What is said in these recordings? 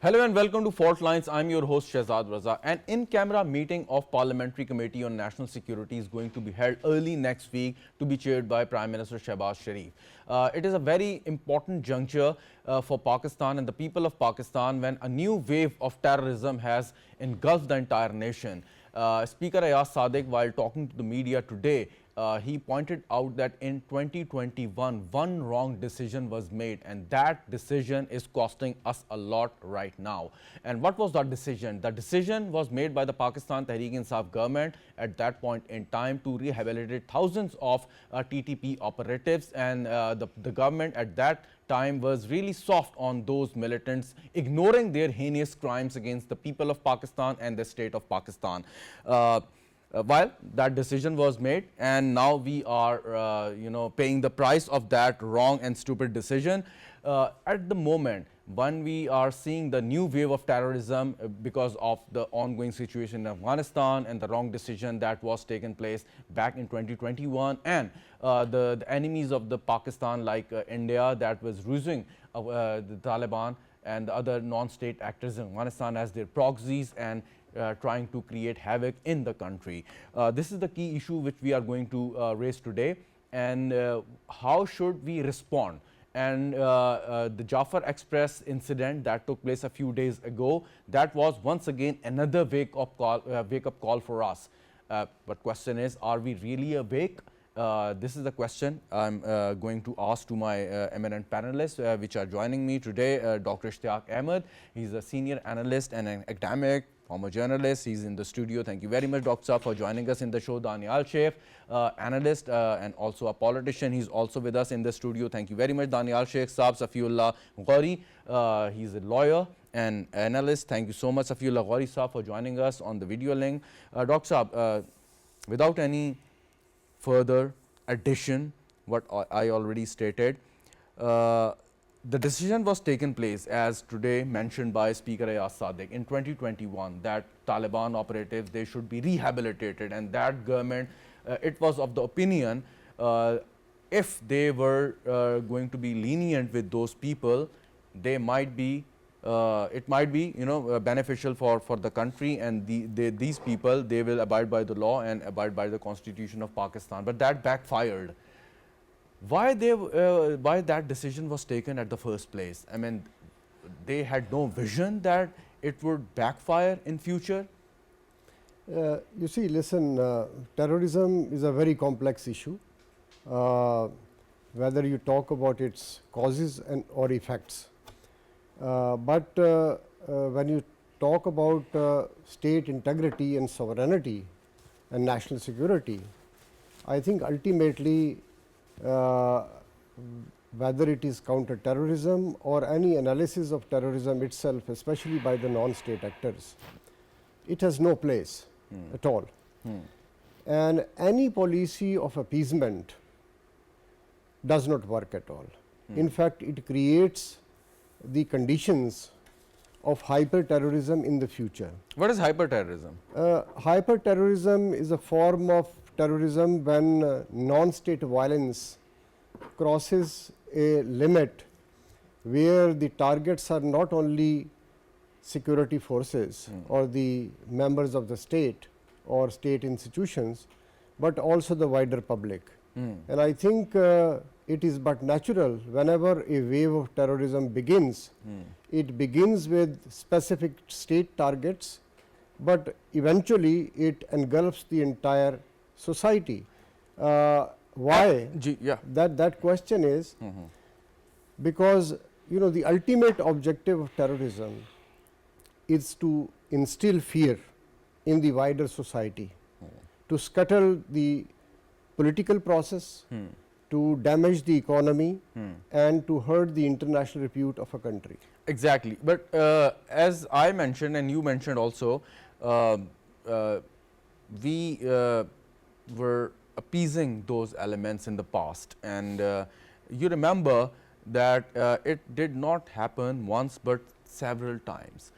Hello and welcome to Faultlines. I'm your host SHAHZAD RAZA. An in-camera meeting of Parliamentary Committee on National Security is going to be held early next week to be chaired by Prime Minister Shehbaz Sharif. It is a very important juncture for Pakistan and the people of Pakistan when a new wave of terrorism has engulfed the entire nation. Speaker Ayaz Sadiq, while talking to the media today, he pointed out that in 2021, one wrong decision was made, and that decision is costing us a lot right now. And what was that decision? The decision was made by the Pakistan Tehreek-e-Insaf government at that point in time to rehabilitate thousands of TTP operatives, and the government at that time was really soft on those militants, ignoring their heinous crimes against the people of Pakistan and the state of Pakistan. While that decision was made, and now we are paying the price of that wrong and stupid decision. At the moment when we are seeing the new wave of terrorism because of the ongoing situation in Afghanistan and the wrong decision that was taken place back in 2021, and the enemies of the Pakistan like India that was using the Taliban and the other non-state actors in Afghanistan as their proxies and trying to create havoc in the country. This is the key issue which we are going to raise today, and how should we respond? And the Jafar Express incident that took place a few days ago, that was once again another wake-up call for us. But question is, are we really awake? This is the question I'm going to ask to my eminent panelists which are joining me today. Dr. Ishtiaq Ahmad, he's a senior analyst and an academic, former journalist. He's in the studio. Thank you very much, Dr. Safi, for joining us in the show. Daniyal Sheikh, analyst and also a politician. He's also with us in the studio. Thank you very much, Daniyal Sheikh. Safi, Ullah Ghouri, he's a lawyer and analyst. Thank you so much, Safi, Ullah Ghouri, for joining us on the video link. Dr. Safi, without any further addition, what I already stated, the decision was taken place, as today mentioned by Speaker Ayaz Sadiq, in 2021 that Taliban operatives, they should be rehabilitated, and that government, it was of the opinion if they were going to be lenient with those people, they might be it might be beneficial for the country, and these people, they will abide by the law and abide by the Constitution of Pakistan. But that backfired. Why that decision was taken at the first place? I mean, they had no vision that it would backfire in future? You see, listen, terrorism is a very complex issue, whether you talk about its causes or effects. But when you talk about state integrity and sovereignty and national security, I think ultimately whether it is counter-terrorism or any analysis of terrorism itself, especially by the non-state actors, it has no place at all. And any policy of appeasement does not work at all. In fact, it creates the conditions of hyper-terrorism in the future. What is hyper-terrorism? Hyper-terrorism is a form of terrorism when non-state violence crosses a limit where the targets are not only security forces or the members of the state or state institutions, but also the wider public. And I think it is but natural whenever a wave of terrorism begins, it begins with specific state targets, but eventually it engulfs the entire society. Why? That question is because the ultimate objective of terrorism is to instill fear in the wider society, to scuttle the political process, to damage the economy, and to hurt the international repute of a country. Exactly. But as I mentioned and you mentioned also, we were appeasing those elements in the past, and you remember that it did not happen once but several times.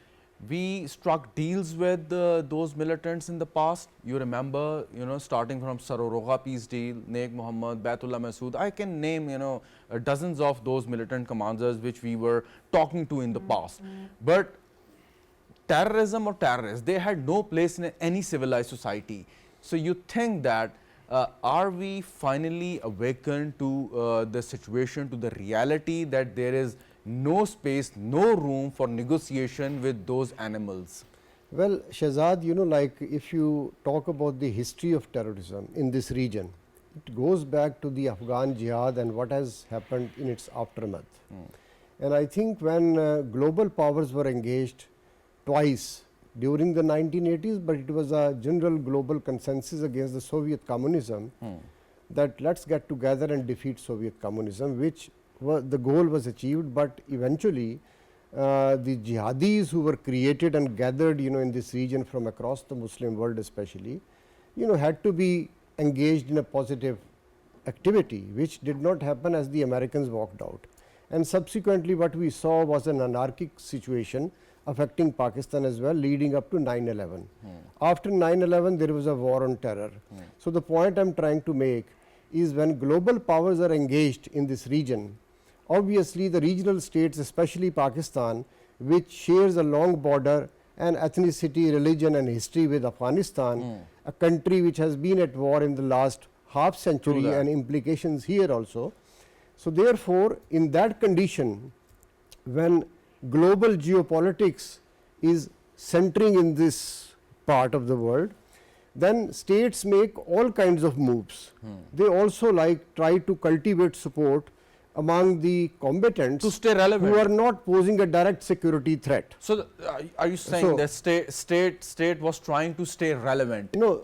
We struck deals with those militants in the past. You remember, starting from Saroroga peace deal, Naik Muhammad, Baitullah Masood. I can name, dozens of those militant commanders which we were talking to in the past. But terrorism or terrorists, they had no place in any civilized society. So you think that are we finally awakened to the situation, to the reality that there is no space, no room for negotiation with those animals? Well, Shahzad, you know, like if you talk about the history of terrorism in this region, it goes back to the Afghan jihad and what has happened in its aftermath. And I think when global powers were engaged twice during the 1980s, but it was a general global consensus against the Soviet communism that let's get together and defeat Soviet communism, which the goal was achieved, but eventually the jihadis who were created and gathered, you know, in this region from across the Muslim world especially, you know, had to be engaged in a positive activity, which did not happen as the Americans walked out. And subsequently what we saw was an anarchic situation affecting Pakistan as well, leading up to 9/11. After 9/11 there was a war on terror. So the point I am trying to make is when global powers are engaged in this region, obviously the regional states, especially Pakistan, which shares a long border and ethnicity, religion and history with Afghanistan, a country which has been at war in the last half century and implications here also. So therefore, in that condition, when global geopolitics is centering in this part of the world, then states make all kinds of moves. They also like try to cultivate support among the combatants to stay relevant, who are not posing a direct security threat. So are you saying that state was trying to stay relevant? No,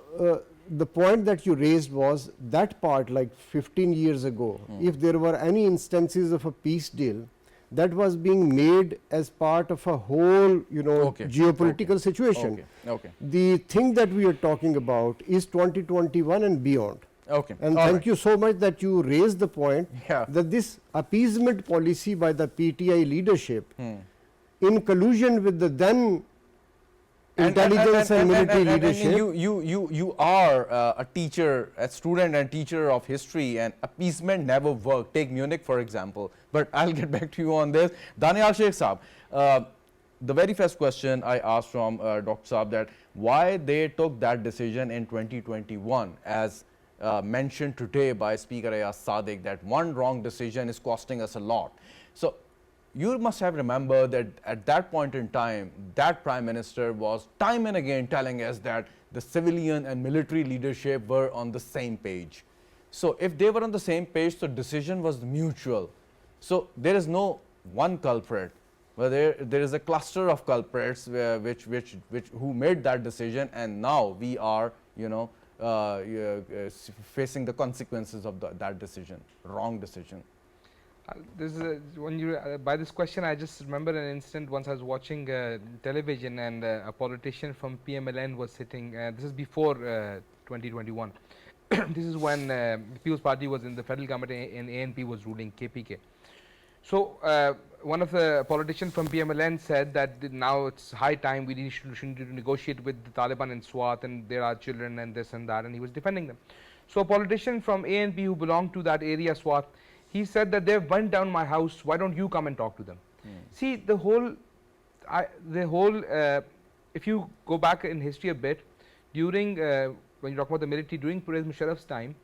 the point that you raised was that part, like 15 years ago, if there were any instances of a peace deal that was being made as part of a whole, you know, geopolitical situation. The thing that we are talking about is 2021 and beyond. And thank you so much that you raised the point that this appeasement policy by the PTI leadership, in collusion with the then intelligence and military leadership. You are a teacher, a student and teacher of history, and appeasement never worked. Take Munich for example. But I'll get back to you on this. Daniyal Sheikh Saab, the very first question I asked from Dr. Saab, that why they took that decision in 2021 as mentioned today by Speaker Ayaz Sadiq, that one wrong decision is costing us a lot. So you must have remembered that at that point in time, that Prime Minister was time and again telling us that the civilian and military leadership were on the same page. So if they were on the same page, the decision was mutual. So there is no one culprit, but there is a cluster of culprits who made that decision, and now we are, you know, facing the consequences of that decision, wrong decision. This is when you by this question, I just remember an incident. Once I was watching television, and a politician from PMLN was sitting. This is before 2021. This is when the People's Party was in the federal government and ANP was ruling KPK. So one of the politicians from PMLN said that now it's high time we need to negotiate with the Taliban in Swat, and there are children and this and that, and he was defending them. So a politician from ANP who belonged to that area, Swat, he said that they've burnt down my house, why don't you come and talk to them? See, the whole, if you go back in history a bit, during, when you talk about the military, during Pervez Musharraf's time,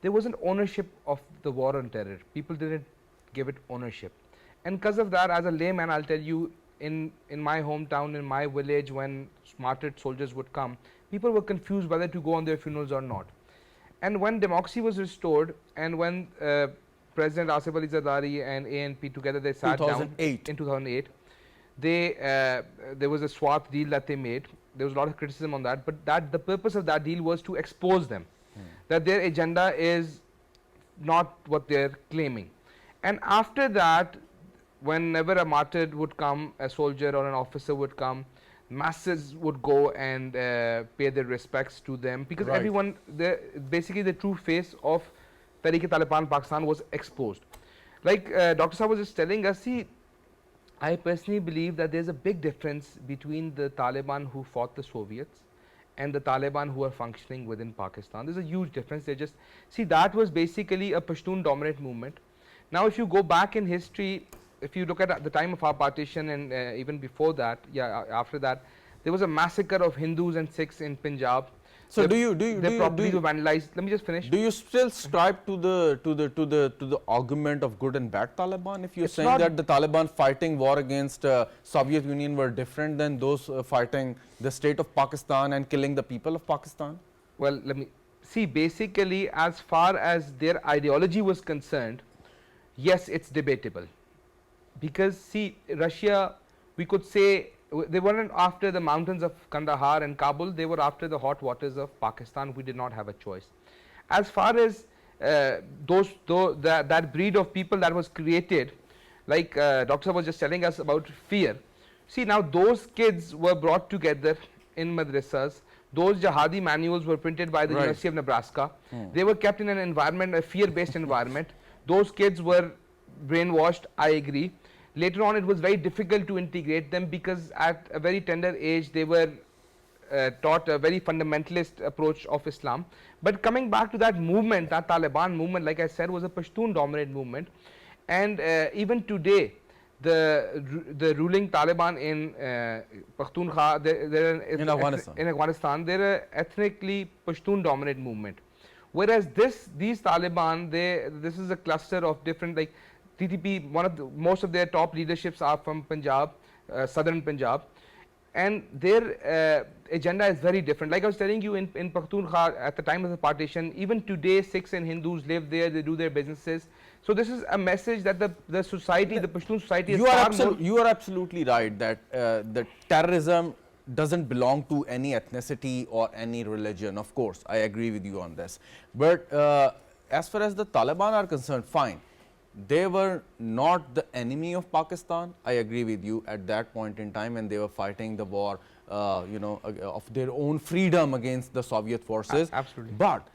there was an ownership of the war on terror. People didn't give it ownership. And because of that, as a layman, I'll tell you, in my hometown, in my village, when martyred soldiers would come, people were confused whether to go on their funerals or not. And when democracy was restored, and when President Asif Ali Zardari and ANP together, they sat down in 2008. There was a Swat deal that they made. There was a lot of criticism on that, but the purpose of that deal was to expose them, that their agenda is not what they're claiming. And after that, whenever a martyr would come, a soldier or an officer would come, masses would go and pay their respects to them, because everyone, basically the true face of Tehreek-e-Taliban Pakistan was exposed. Like Dr. Saab was just telling us, see, I personally believe that there's a big difference between the Taliban who fought the Soviets and the Taliban who are functioning within Pakistan. There's a huge difference. They just, see, that was basically a Pashtun dominant movement. Now if you go back in history, if you look at the time of our partition and even before that, after that, There was a massacre of Hindus and Sikhs in Punjab. So Their properties were vandalized. Let me just finish. Do you still strive to the argument of good and bad Taliban? If you're saying that the Taliban fighting war against Soviet Union were different than those fighting the state of Pakistan and killing the people of Pakistan? Well, let me see. Basically, as far as their ideology was concerned, yes, it's debatable. Because see, Russia, we could say they weren't after the mountains of Kandahar and Kabul, they were after the hot waters of Pakistan. We did not have a choice. As far as that breed of people that was created, like Dr. was just telling us about fear. See, now those kids were brought together in madrasas. Those jihadi manuals were printed by the University of Nebraska. They were kept in an environment, a fear-based environment. Those kids were brainwashed, I agree. Later on, it was very difficult to integrate them because at a very tender age, they were taught a very fundamentalist approach of Islam. But coming back to that movement, that Taliban movement, like I said, was a Pashtun-dominant movement. And even today, the ruling Taliban in Pakhtunkhwa, in Afghanistan, they're an ethnically Pashtun-dominant movement. Whereas these Taliban, this is a cluster of different, like TTP, most of their top leaderships are from Punjab, southern Punjab, and their agenda is very different. Like I was telling you, in Pakhtunkhwa at the time of the partition, even today Sikhs and Hindus live there, they do their businesses. So this is a message that the society, the Pashtun society is you are absolutely right that the terrorism doesn't belong to any ethnicity or any religion. Of course, I agree with you on this. But as far as the Taliban are concerned, fine. They were not the enemy of Pakistan. I agree with you at that point in time, and they were fighting the war, of their own freedom against the Soviet forces. Absolutely. But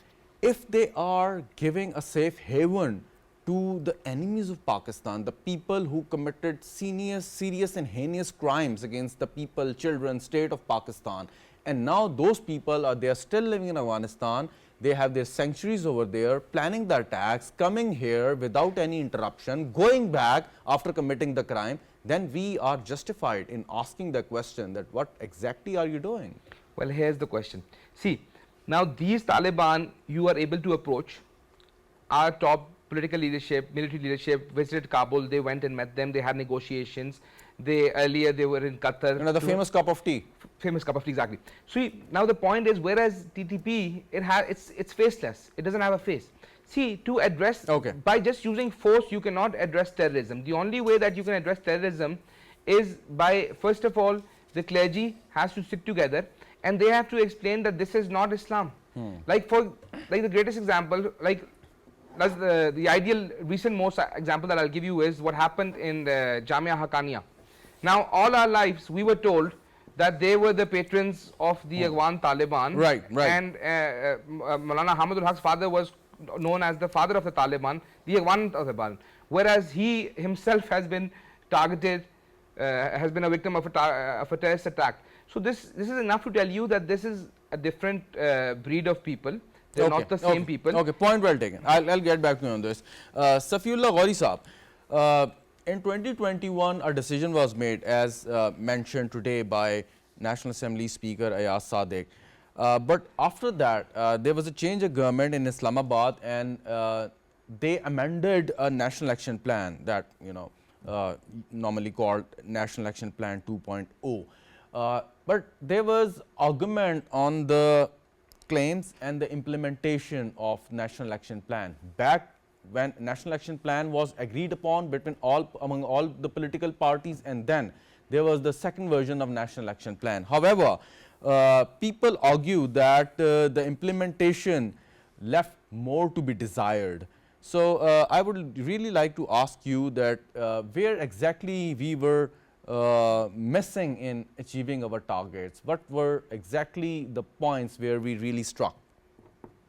if they are giving a safe haven to the enemies of Pakistan, the people who committed serious and heinous crimes against the people, children, state of Pakistan, and now those people they are still living in Afghanistan. They have their sanctuaries over there, planning the attacks, coming here without any interruption, going back after committing the crime, then we are justified in asking the question that what exactly are you doing? Well, here's the question. See, now these Taliban you are able to approach. Our top political leadership, military leadership visited Kabul. They went and met them. They had negotiations. Earlier they were in Qatar. The famous cup of tea. Famous cup of tea, exactly. So now the point is, whereas TTP, it's faceless. It doesn't have a face. See, to address, by just using force, you cannot address terrorism. The only way that you can address terrorism is by, first of all, the clergy has to sit together and they have to explain that this is not Islam. Like the greatest example, that's the ideal recent most example that I'll give you is what happened in the Jamia Haqqaniya. Now, all our lives we were told that they were the patrons of the Afghan Taliban. Right. And Maulana Hamadul Haq's father was known as the father of the Taliban, the Afghan Taliban. Whereas he himself has been targeted, has been a victim of a terrorist attack. So this is enough to tell you that this is a different breed of people. They're not the same people. Okay, point well taken. I'll get back to you on this. Safi Ullah Ghouri Saab, in 2021, a decision was made, as mentioned today by National Assembly Speaker Ayaz Sadiq. But after that, there was a change of government in Islamabad, and they amended a National Action Plan that normally called National Action Plan 2.0. But there was argument on the claims and the implementation of National Action Plan. Back when National Action Plan was agreed upon among all the political parties, and then there was the second version of National Action Plan. However, people argue that the implementation left more to be desired. So I would really like to ask you that where exactly we were missing in achieving our targets. What were exactly the points where we really struck?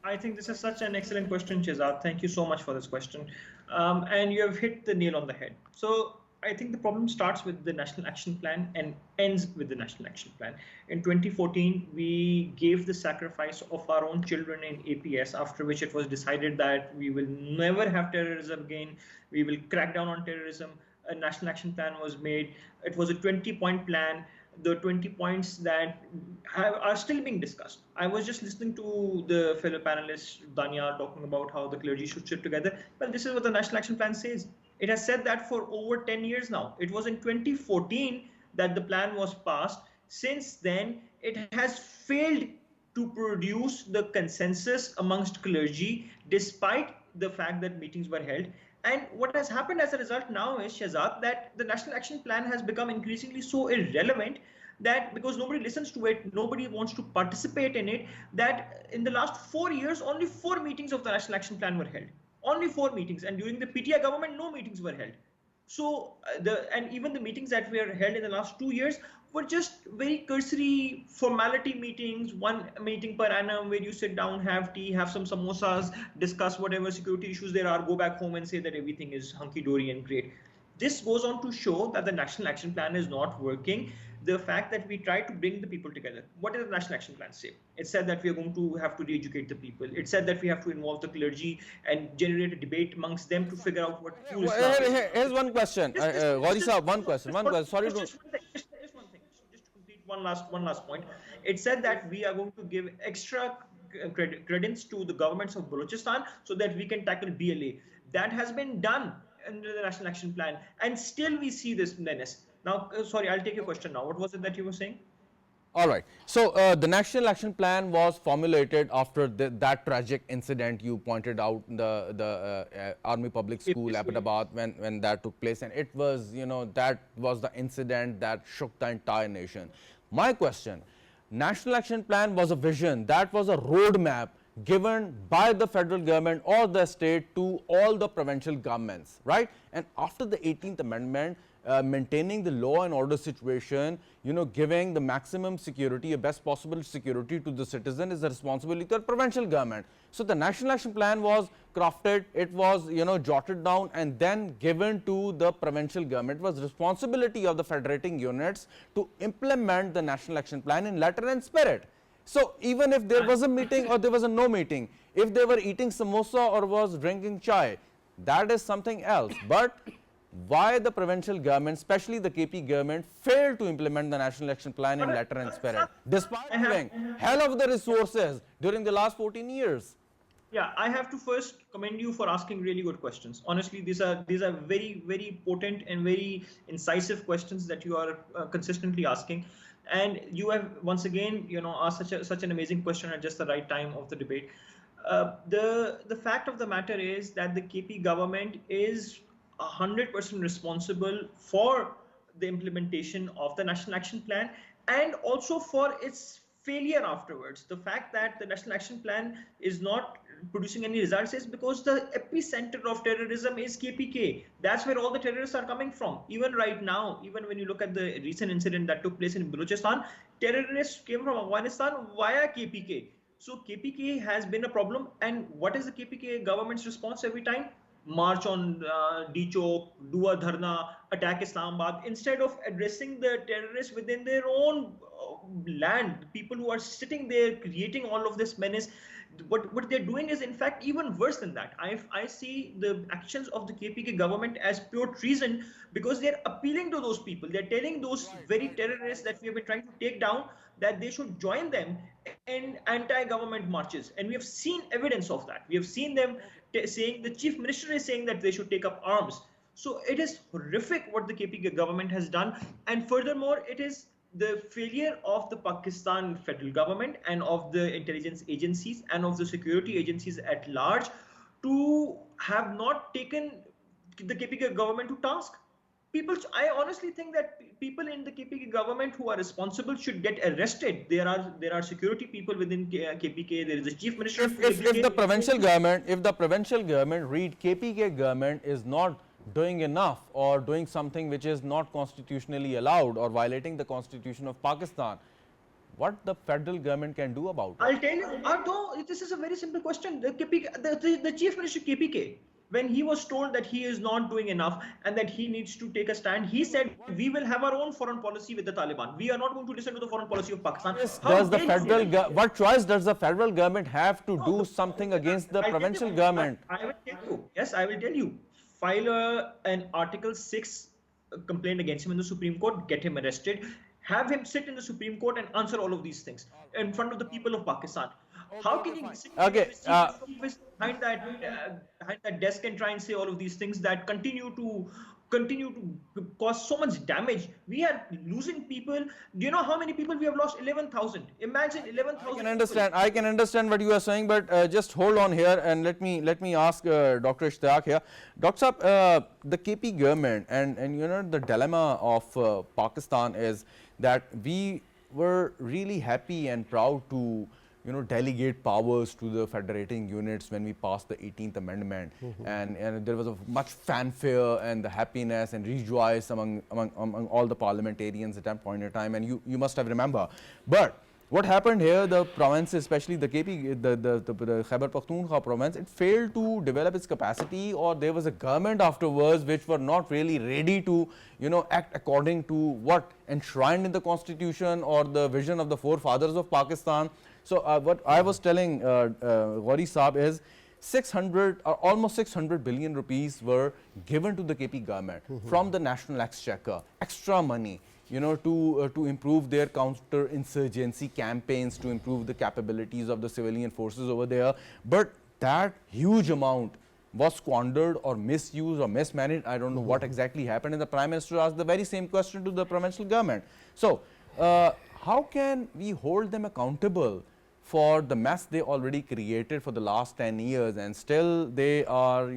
I think this is such an excellent question, Shahzad. Thank you so much for this question. And you have hit the nail on the head. So I think the problem starts with the National Action Plan and ends with the National Action Plan. In 2014, we gave the sacrifice of our own children in APS, after which it was decided that we will never have terrorism again. We will crack down on terrorism. A National Action Plan was made. It was a 20-point plan. the 20 points that are still being discussed. I was just listening to the fellow panelist Daniyal talking about how the clergy should sit together. Well, this is what the National Action Plan says. It has said that for over 10 years now. It was in 2014 that the plan was passed. Since then, it has failed to produce the consensus amongst clergy, despite the fact that meetings were held. And what has happened as a result now is, Shahzad, that the National Action Plan has become increasingly so irrelevant that because nobody listens to it, nobody wants to participate in it, that in the last 4 years, only 4 meetings of the National Action Plan were held. Only 4 meetings. And during the PTI government, no meetings were held. So even the meetings that were held in the last 2 years were just very cursory formality meetings, one meeting per annum where you sit down, have tea, have some samosas, discuss whatever security issues there are, go back home and say that everything is hunky-dory and great. This goes on to show that the National Action Plan is not working. The fact that we try to bring the people together. What did the National Action Plan say? It said that we are going to have to re-educate the people. It said that we have to involve the clergy and generate a debate amongst them to figure out what true Islam is. Here's one question. Ghauri Saab, one question. Sorry to... Just one thing. Just to complete one last point. It said that we are going to give extra credence to the governments of Balochistan so that we can tackle BLA. That has been done under the National Action Plan, and still we see this menace. Now, sorry, I'll take your question now. What was it that you were saying? All right. So the National Action Plan was formulated after that tragic incident you pointed out, the Army Public School, Ahmedabad, when that took place. And it was, that was the incident that shook the entire nation. My question, National Action Plan was a vision, that was a roadmap given by the federal government or the state to all the provincial governments, right? And after the 18th Amendment, maintaining the law and order situation, giving the maximum security, a best possible security to the citizen is the responsibility of the provincial government. So the National Action Plan was crafted, it was, jotted down and then given to the provincial government. It was responsibility of the federating units to implement the National Action Plan in letter and spirit. So even if there was a meeting or there was a no meeting, if they were eating samosa or was drinking chai, that is something else. But why the provincial government, especially the KP government, failed to implement the National Action Plan in letter and spirit, despite having hell of the resources during the last 14 years? Yeah, I have to first commend you for asking really good questions. Honestly, these are very, very potent and very incisive questions that you are consistently asking. And you have once again, asked such an amazing question at just the right time of the debate. The fact of the matter is that the KP government is 100% responsible for the implementation of the National Action Plan and also for its failure afterwards. The fact that the National Action Plan is not producing any results is because the epicenter of terrorism is KPK. That's where all the terrorists are coming from. Even right now, even when you look at the recent incident that took place in Balochistan, terrorists came from Afghanistan via KPK. So KPK has been a problem. And what is the KPK government's response every time? March on D-Chowk, do a dharna, attack Islamabad, instead of addressing the terrorists within their own land, people who are sitting there creating all of this menace. What they're doing is in fact even worse than that. I see the actions of the KPK government as pure treason because they're appealing to those people. They're telling those very terrorists that we have been trying to take down that they should join them in anti-government marches. And we have seen evidence of that. We have seen them saying, the chief minister is saying that they should take up arms. So it is horrific what the KPK government has done. And furthermore, it is the failure of the Pakistan federal government and of the intelligence agencies and of the security agencies at large to have not taken the KPK government to task. I honestly think that people in the KPK government who are responsible should get arrested. There are security people within KPK. There is a chief minister. If the provincial government read KPK government is not doing enough or doing something which is not constitutionally allowed or violating the constitution of Pakistan, what the federal government can do about it? I'll tell you. This is a very simple question. The chief minister KPK, when he was told that he is not doing enough and that he needs to take a stand, he said, we will have our own foreign policy with the Taliban. We are not going to listen to the foreign policy of Pakistan. What choice does the federal government have to do something against the provincial government? I will tell you. Yes, I will tell you. File an Article 6 complaint against him in the Supreme Court, get him arrested, have him sit in the Supreme Court and answer all of these things in front of the people of Pakistan. How can he sit in Okay. his chief office behind that desk and try and say all of these things that continue to cause so much damage? We are losing people. Do you know how many people we have lost? 11,000. Imagine 11,000 people. I can understand what you are saying, but just hold on here and let me ask Dr. Ishtiaq here. Dr. Saab, the KP government and you know the dilemma of Pakistan is that we were really happy and proud to delegate powers to the federating units when we passed the 18th Amendment, and there was a much fanfare and the happiness and rejoice among all the parliamentarians at that point in time, and you must have remember. But what happened here, the province, especially the KP, the Khyber Pakhtunkhwa province, it failed to develop its capacity, or there was a government afterwards which were not really ready to act according to what enshrined in the constitution or the vision of the forefathers of Pakistan. So what I was telling Ghouri Saab is 600 or almost 600 billion rupees were given to the KP government from the national exchequer, extra money, to improve their counter-insurgency campaigns, to improve the capabilities of the civilian forces over there. But that huge amount was squandered or misused or mismanaged. I don't know what exactly happened, and the Prime Minister asked the very same question to the provincial government. So how can we hold them accountable for the mess they already created for the last 10 years, and still they are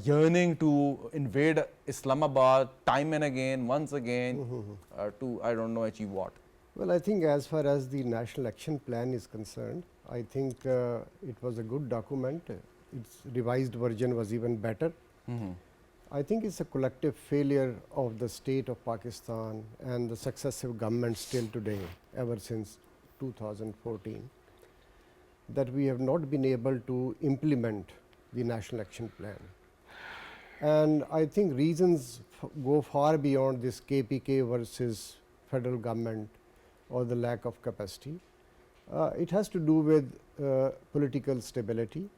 yearning to invade Islamabad time and again, once again, to, I don't know, achieve what? Well, I think as far as the National Action Plan is concerned, I think it was a good document. Its revised version was even better. I think it's a collective failure of the state of Pakistan and the successive governments till today, ever since 2014, that we have not been able to implement the National Action Plan. And I think reasons go far beyond this KPK versus federal government or the lack of capacity. It has to do with political stability,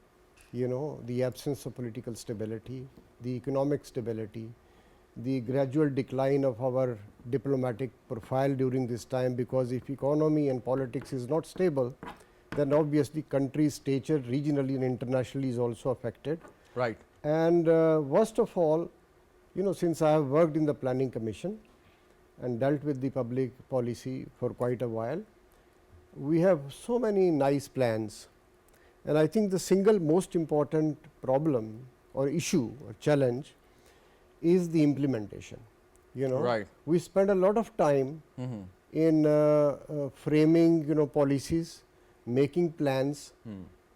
the absence of political stability, the economic stability, the gradual decline of our diplomatic profile during this time, because if economy and politics is not stable, then obviously country's stature regionally and internationally is also affected. Right. And worst of all, since I have worked in the Planning Commission and dealt with the public policy for quite a while, we have so many nice plans. And I think the single most important problem or issue or challenge is the implementation. Right. We spend a lot of time in framing policies, making plans,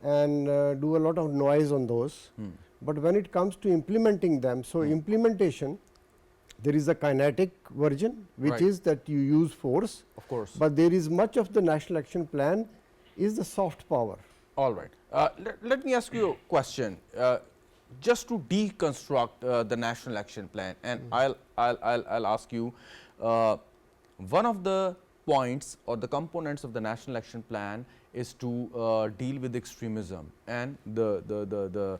and do a lot of noise on those. But when it comes to implementing them, so implementation, there is a kinetic version, which Right. is that you use force. Of course. But there is much of the National Action Plan is the soft power. All right. Let me ask you a question. Just to deconstruct the National Action Plan, and I'll ask you, one of the points or the components of the National Action Plan is to deal with extremism, and the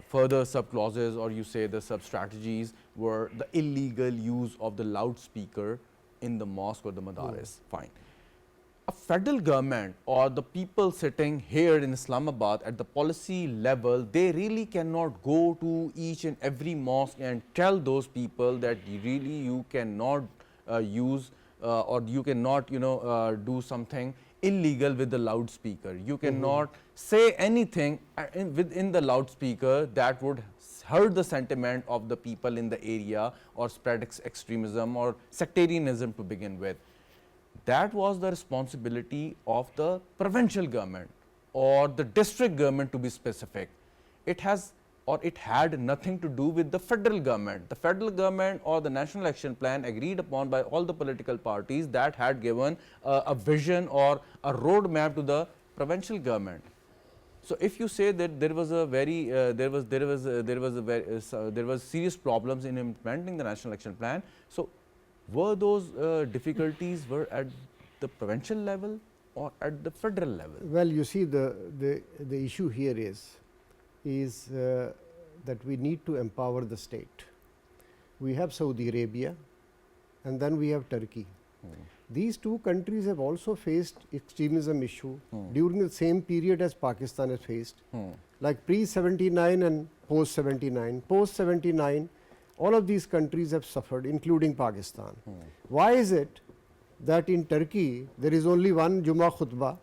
further sub-clauses, or you say the sub-strategies, were the illegal use of the loudspeaker in the mosque or the madaris. Fine. A federal government or the people sitting here in Islamabad at the policy level, they really cannot go to each and every mosque and tell those people that you cannot use or you cannot do something illegal with the loudspeaker. You cannot say anything within the loudspeaker that would hurt the sentiment of the people in the area or spread extremism or sectarianism to begin with. That was the responsibility of the provincial government or the district government, to be specific. It had nothing to do with the federal government. The federal government or the National Action Plan, agreed upon by all the political parties, that had given a vision or a roadmap to the provincial government. So if you say that there was a very there was serious problems in implementing the National Action Plan, so were those difficulties were at the provincial level or at the federal level? Well, you see, the issue here is that we need to empower the state. We have Saudi Arabia, and then we have Turkey. These two countries have also faced extremism issue during the same period as Pakistan has faced, like pre-79 and post-79. Post-79, all of these countries have suffered, including Pakistan. Why is it that in Turkey there is only one Jummah khutbah,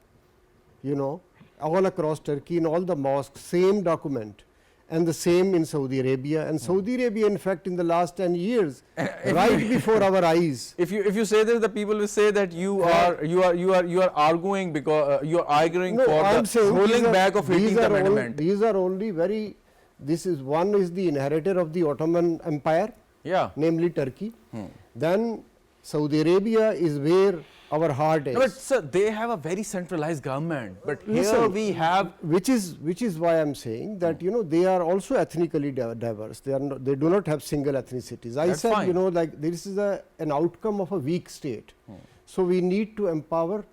you know, all across Turkey in all the mosques, same document, and the same in Saudi Arabia. And Saudi Arabia, in fact, in the last 10 years, right before our eyes. If you say this, the people will say that you are arguing because you are arguing No, for I'm the saying rolling back of these 18th are Amendment. these are only very. This is one is the inheritor of the Ottoman Empire, Yeah. namely Turkey. Then Saudi Arabia is where our heart is. No, but sir, they have a very centralized government. But here Listen, we have. which is why I'm saying that you know they are also ethnically diverse. They are not, they do not have single ethnicities. I That's said fine. you know like this is an outcome of a weak state. So we need to empower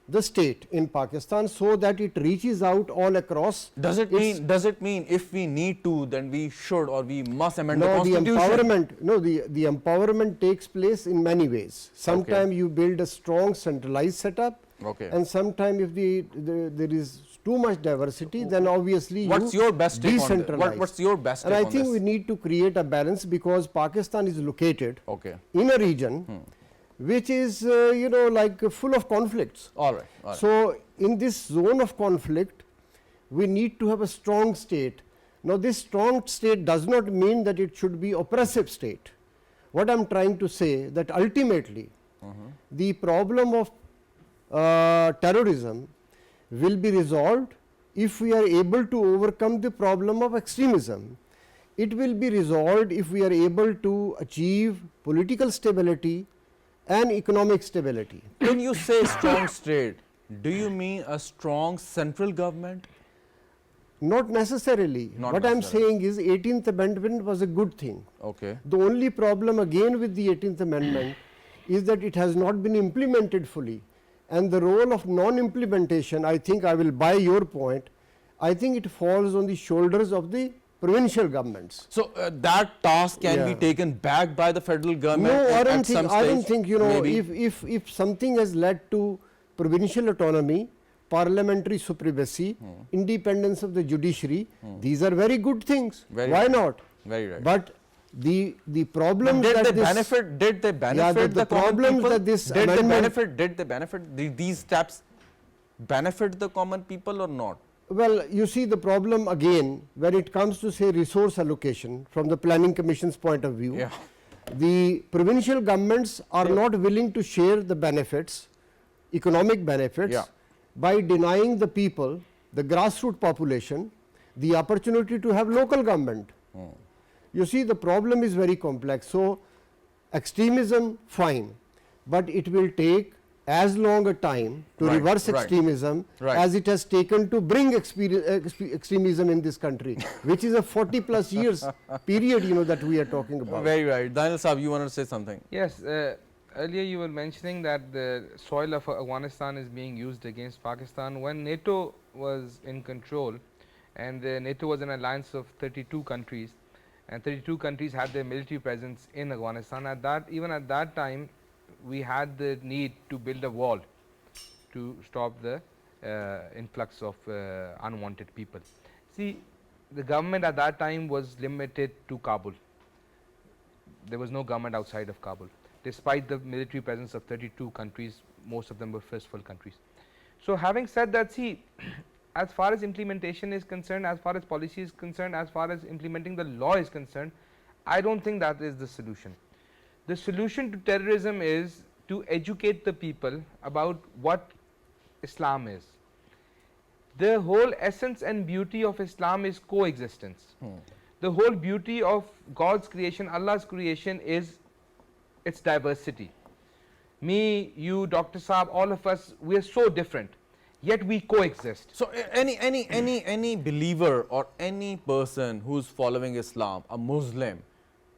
the state in Pakistan so that it reaches out all across. Does it mean if we need to, then we should or we must amend the No, the constitution? empowerment. No, the empowerment takes place in many ways. Sometimes you build a strong centralized setup, Okay. and sometimes if there is too much diversity, then obviously What's you your best take on this? decentralize. What's your best And take I on think this? we need to create a balance because Pakistan is located Okay. in a region which is you know like full of conflicts. All right. All right. So in this zone of conflict, we need to have a strong state. Now this strong state does not mean that it should be oppressive state. What I am trying to say that ultimately the problem of terrorism will be resolved if we are able to overcome the problem of extremism. It will be resolved if we are able to achieve political stability and economic stability. When you say strong state, do you mean a strong central government? Not necessarily. Not What I am necessarily. saying is 18th Amendment was a good thing. Okay. The only problem again with the 18th Amendment is that it has not been implemented fully. And the role of non-implementation, I think I will buy your point, I think it falls on the shoulders of the provincial governments. So that task can be Yeah. taken back by the federal government No, at some I don't stage? think, you know, Maybe. if something has led to provincial autonomy, parliamentary supremacy, independence of the judiciary, these are very good things. Very Why right. not? Very right. But the problem But that did they this benefit? Did they benefit the the common problems people? that this Did they amendment- benefit? Did they benefit? Did these steps benefit the common people or not? Well, you see the problem again when it comes to say resource allocation from the planning commission's point of view. Yeah. The provincial governments are not willing to share the benefits, economic benefits, Yeah. by denying the people, the grassroots population, the opportunity to have local government. You see the problem is very complex. So extremism fine, but it will take as long a time to Right, reverse right, extremism right. as it has taken to bring extremism in this country, which is a 40 plus years period, you know, that we are talking about. Very right. Daniyal Saab, you want to say something? Yes, earlier you were mentioning that the soil of Afghanistan is being used against Pakistan. When NATO was in control, and NATO was an alliance of 32 countries, and 32 countries had their military presence in Afghanistan. Even at that time, we had the need to build a wall to stop the influx of unwanted people. See, the government at that time was limited to Kabul. There was no government outside of Kabul, despite the military presence of 32 countries. Most of them were first world countries. So having said that, see, as far as implementation is concerned, as far as policy is concerned, as far as implementing the law is concerned, I don't think that is the solution. The solution to terrorism is to educate the people about what Islam is. The whole essence and beauty of Islam is coexistence. The whole beauty of God's creation, Allah's creation, is its diversity. Me, you, Dr. Saab, all of us, we are so different, yet we coexist. So any believer or any person who's following Islam, a Muslim,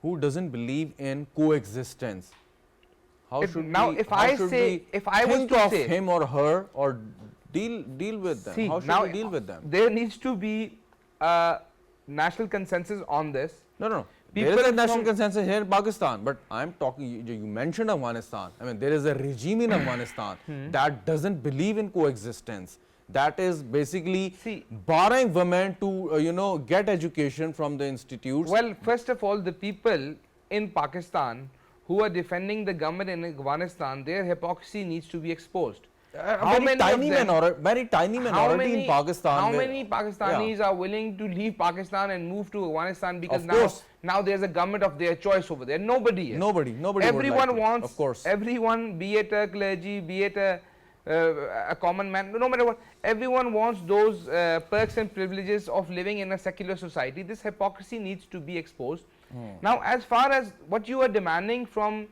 who doesn't believe in coexistence, how If- should now we, if how I should say- we if I was think to of say- him or her or deal with them? See, How should now we deal with them? there needs to be a national consensus on this. No. There is People a national from- consensus here in Pakistan, but I'm talking, you mentioned Afghanistan. I mean, there is a regime in Afghanistan that doesn't believe in coexistence. That is basically See- barring women to, get education from the institutes. Well, first of all, the people in Pakistan who are defending the government in Afghanistan, their hypocrisy needs to be exposed. a very tiny minority in Pakistan. How where- many Pakistanis are willing to leave Pakistan and move to Afghanistan because Of now, course. now there's a government of their choice over there? Nobody is. Nobody would Everyone like to, wants, of course. everyone, be it a clergy, be it a common man, no matter what, everyone wants those perks and privileges of living in a secular society. This hypocrisy needs to be exposed. Now, as far as what you are demanding from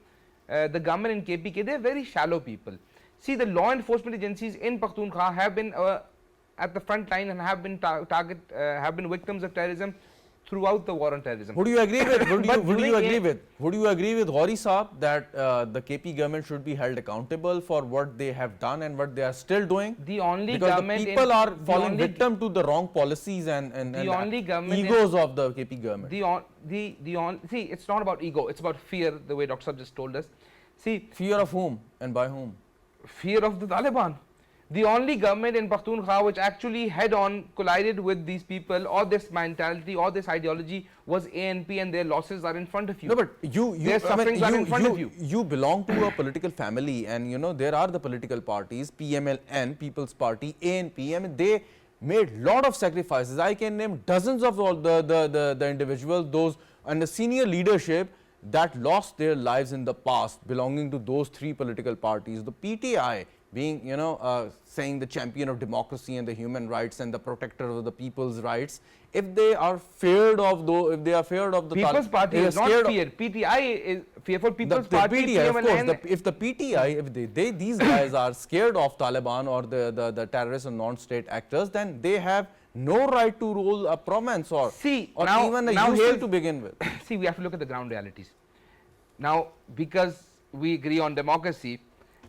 the government in KPK, they're very shallow people. See, the law enforcement agencies in Pakhtunkhwa have been at the front line and have been have been victims of terrorism throughout the war on terrorism. Would you agree with? Would But you during agree a- with? Would you agree with Ghouri Saab that the KP government should be held accountable for what they have done and what they are still doing? The only Because the government people are the falling only- victim to the wrong policies and The only government in- egos of the KP government. See, it's not about ego, it's about fear, the way Dr. Saab just told us. See, Fear of whom and by whom? fear of the Taliban. The only government in Pakhtunkhwa which actually head-on collided with these people or this mentality or this ideology was ANP, and their losses are in front of you. No, but you Their sufferings are in front of you. You belong to a political family, and there are the political parties, PMLN, People's Party, ANP. I mean, they made lot of sacrifices. I can name dozens of all the individuals, those and the senior leadership that lost their lives in the past belonging to those three political parties. The PTI being, saying the champion of democracy and the human rights and the protector of the people's rights. If they are feared of if they are feared of the People's Party they are is not scared of- feared. PTI is fearful. People's the Party, PTI, of PMLN, course, if the PTI, if these guys are scared of Taliban or the terrorist and non-state actors, then they have no right to rule a province or now- even a now USL here's- to begin with. See, we have to look at the ground realities. Now, because we agree on democracy,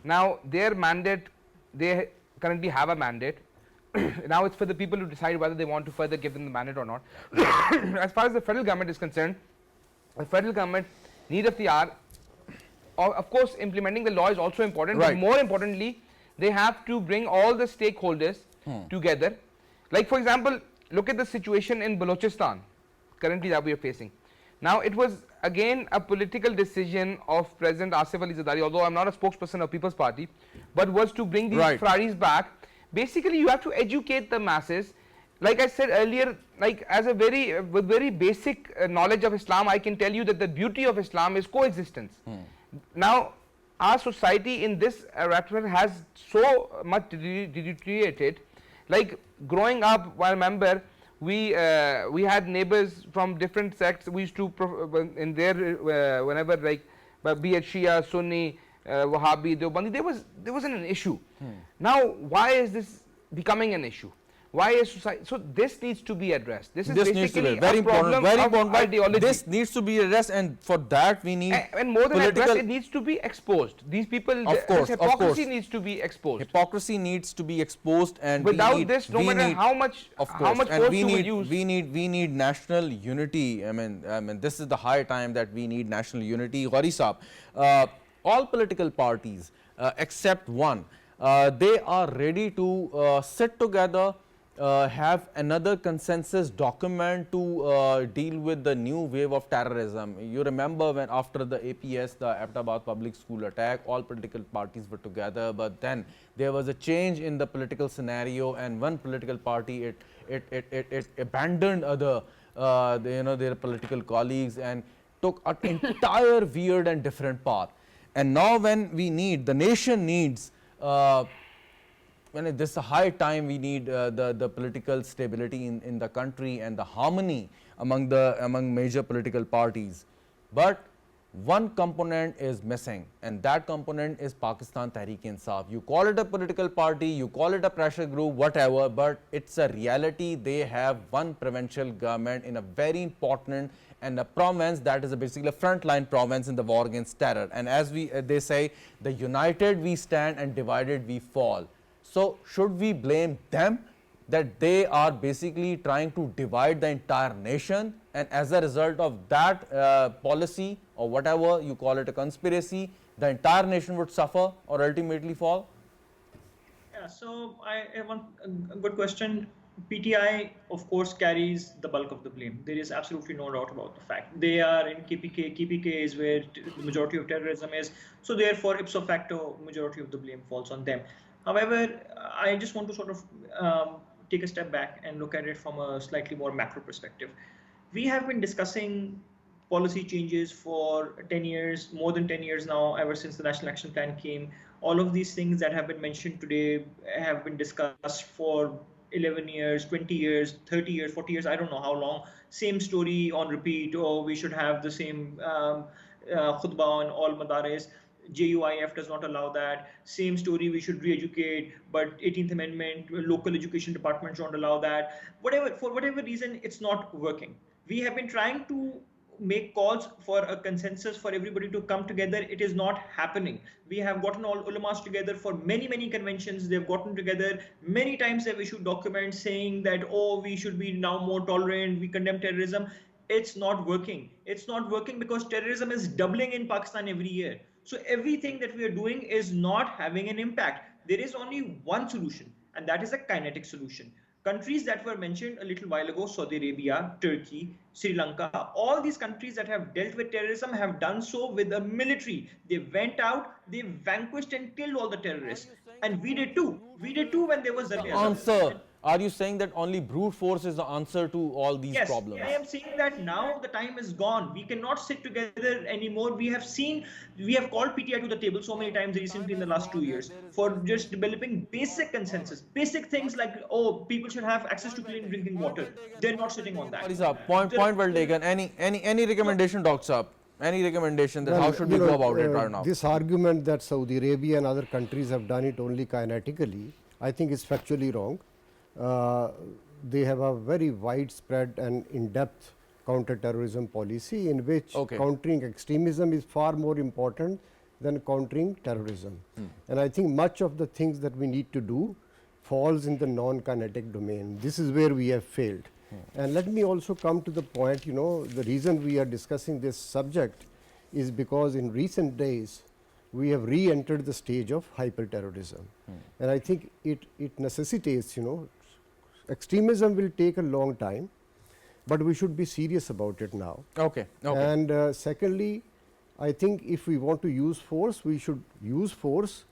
now their mandate, they currently have a mandate. Now it's for the people to decide whether they want to further give them the mandate or not. As far as the federal government is concerned, the federal government, need of the hour, of course, implementing the law is also important, Right. but more importantly, they have to bring all the stakeholders together. Like, for example, look at the situation in Balochistan currently that we are facing. Now, it was again a political decision of President Asif Ali Zardari, although I'm not a spokesperson of People's Party, but was to bring these Right. Ferraris back. Basically, you have to educate the masses. Like I said earlier, like as a with very basic knowledge of Islam, I can tell you that the beauty of Islam is coexistence. Now, our society in this retrospect has so much deteriorated. Like growing up, I remember we had neighbors from different sects. We used to in their whenever, like, be it Shia, Sunni, Wahhabi, Deobandi, there wasn't an issue. Now, why is this becoming an issue? Why is society? So this needs to be addressed. This is This needs to basically be very a problem important. Very of important. ideology. This needs to be addressed, and for that we need And more than political. addressed, it needs to be exposed. These people, Of course, this of hypocrisy course. needs to be exposed. Hypocrisy needs to be exposed, and Without we need, this, no we matter need, how much of how course, much and force we you will need use, we need national unity. I mean, this is the high time that we need national unity. Ghouri Saab, all political parties except one, they are ready to sit together. Have another consensus document to deal with the new wave of terrorism. You remember when after the APS, the Ahmedabad public school attack, all political parties were together, but then there was a change in the political scenario, and one political party it abandoned other their political colleagues and took an entire weird and different path. And now when we need, the nation needs when this is a high time, we need the political stability in the country and the harmony among major political parties. But one component is missing, and that component is Pakistan Tehreek-e-Insaf. You call it a political party, you call it a pressure group, whatever, but it's a reality. They have one provincial government in a very important and a province that is basically a frontline province in the war against terror. And as they say, the united we stand and divided we fall. So should we blame them that they are basically trying to divide the entire nation and as a result of that policy or whatever you call it, a conspiracy, the entire nation would suffer or ultimately fall? Yeah, so I want a good question. PTI, of course, carries the bulk of the blame. There is absolutely no doubt about the fact. They are in KPK. KPK is where the majority of terrorism is. So therefore, ipso facto, majority of the blame falls on them. However, I just want to sort of take a step back and look at it from a slightly more macro perspective. We have been discussing policy changes for 10 years, more than 10 years now, ever since the National Action Plan came. All of these things that have been mentioned today have been discussed for 11 years, 20 years, 30 years, 40 years, I don't know how long. Same story on repeat. Oh, we should have the same khutbah on all madaris. JUIF does not allow that. Same story, we should re-educate, but 18th Amendment, local education departments don't allow that. For whatever reason, it's not working. We have been trying to make calls for a consensus for everybody to come together. It is not happening. We have gotten all ulamas together for many conventions. They've gotten together many times. They've issued documents saying that, oh, we should be now more tolerant, we condemn terrorism. It's not working. It's not working because terrorism is doubling in Pakistan every year. So everything that we are doing is not having an impact. There is only one solution, and that is a kinetic solution. Countries that were mentioned a little while ago, Saudi Arabia, Turkey, Sri Lanka, all these countries that have dealt with terrorism have done so with the military. They went out, they vanquished and killed all the terrorists. And we did too. We did too when there was The Zabihah. answer. Are you saying that only brute force is the answer to all these Yes, problems? I am saying that now the time is gone. We cannot sit together anymore. We have called PTI to the table so many times recently in the last 2 years for just developing basic consensus, basic things like, oh, people should have access to clean drinking water. They're not sitting on that. Sorry, sir. Point well taken. Any recommendation, Dr. Saab? Any recommendation that Well, how should we you go know, about it right now? This argument that Saudi Arabia and other countries have done it only kinetically, I think is factually wrong. They have a very widespread and in-depth counter-terrorism policy in which countering extremism is far more important than countering terrorism. And I think much of the things that we need to do falls in the non-kinetic domain. This is where we have failed. And let me also come to the point, you know, the reason we are discussing this subject is because in recent days, we have re-entered the stage of hyper-terrorism. And I think it necessitates, you know, extremism will take a long time, but we should be serious about it now. Okay. And secondly, I think if we want to use force, we should use force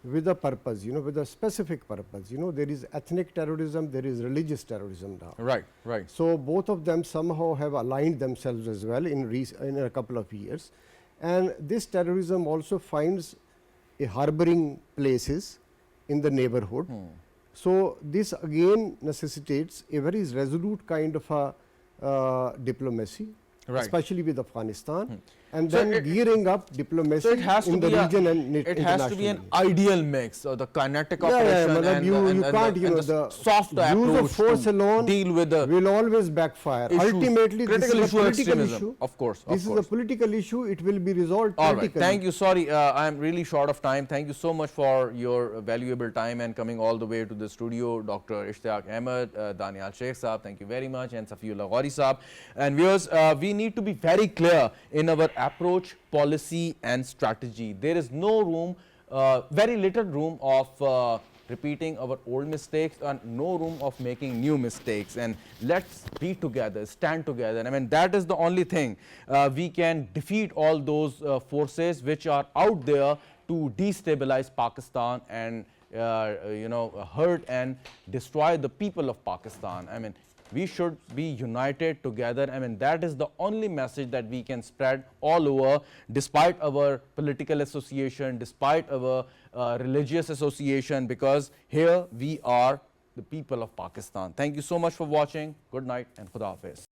with a purpose, you know, with a specific purpose. You know, there is ethnic terrorism, there is religious terrorism now. Right. So both of them somehow have aligned themselves as well in a couple of years. And this terrorism also finds a harboring places in the neighborhood. So this again necessitates a very resolute kind of a diplomacy, especially with Afghanistan, and So then gearing up diplomacy So it has to in be the region and it has to be an internationally. ideal mix of the kinetic Yeah, operation Matlab and, you and, can't, and you know, the the soft use approach of force to alone deal with the will always backfire. issues, Ultimately, this critical is a issue of political extremism. issue. Of course. This is a political issue. It will be resolved All right. politically. Thank you. Sorry, I am really short of time. Thank you so much for your valuable time and coming all the way to the studio. Dr. Ishtiaq Ahmad, Daniyal Sheikh Saab, thank you very much, and Safi Ullah Ghouri Saab. And viewers, we need to be very clear in our approach, policy and strategy. There is no room, very little room of repeating our old mistakes and no room of making new mistakes. And let's be together, stand together. I mean, that is the only thing we can defeat all those forces which are out there to destabilize Pakistan and hurt and destroy the people of Pakistan. I mean, we should be united together. I mean, that is the only message that we can spread all over, despite our political association, despite our religious association, because here we are the people of Pakistan. Thank you so much for watching. Good night and Khuda Hafiz.